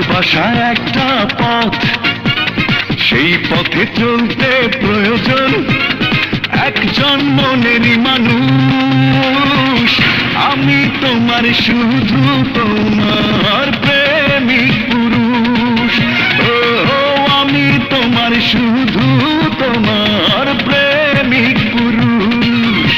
ভালোবাসা একটা পথ, সেই পথে চলতে প্রয়োজন একজন মনেরই মানুষ। আমি তোমার শুধু তোমার প্রেমিক পুরুষ। ও আমি তোমার শুধু তোমার প্রেমিক পুরুষ।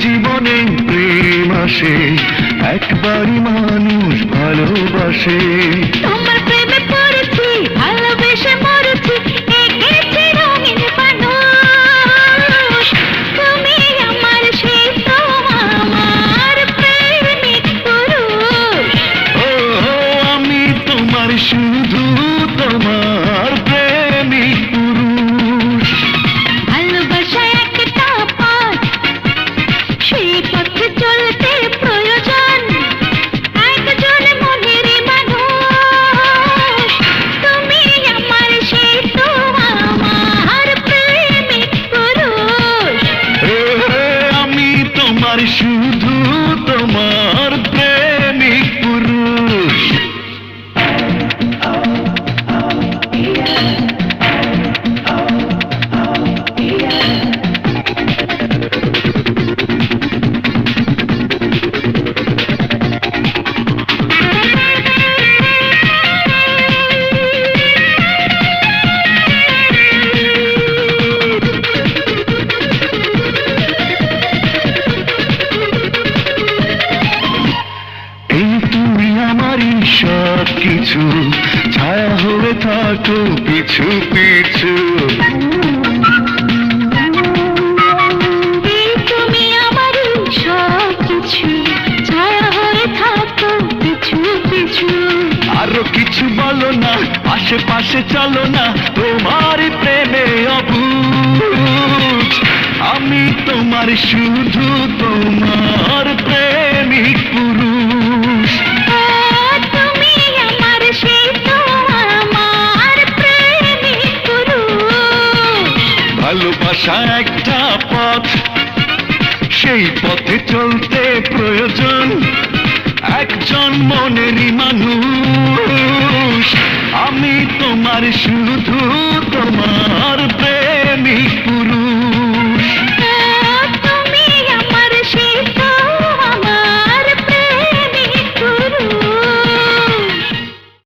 জীবনে প্রেম আসে, একবারই মানুষ ভালোবাসে। তোমার প্রেমে পড়েছি, ভালোবেসে মরেছি, এঁকেছি রঙিন মানুষ। তুমি আমার সেই তোমার প্রেমিক পুরুষ। ও আমি তোমার শুধু তোমার প্রেমিক পুরুষ। ভালোবাসা একটা পথ, সেই পথে চলতে প্রয়োজন একজন মনেরই মানুষ। তুমি আমার সেই তোমার প্রেমিক পুরুষ। আমি তোমার শুধু তোমার প্রেমিক পুরুষ। সব কিছু ছায়া হয়ে থাকো পিছু পিছু। তুমি আমার সব কিছু, ছায়া হয়ে থাকো পিছু পিছু। আরো কিছু বলো না, আশেপাশে চলো না, তোমার প্রেমে অবুঝ। আমি তোমার শুধু তোমার প্রেমিক পুরুষ। তুমি আমার সেই তোমার প্রেমিক পুরুষ। ভালোবাসা একটা পথ, সেই পথে চলতে প্রয়োজন একজন মনেরই মানুষ। আমি তোমার শুধু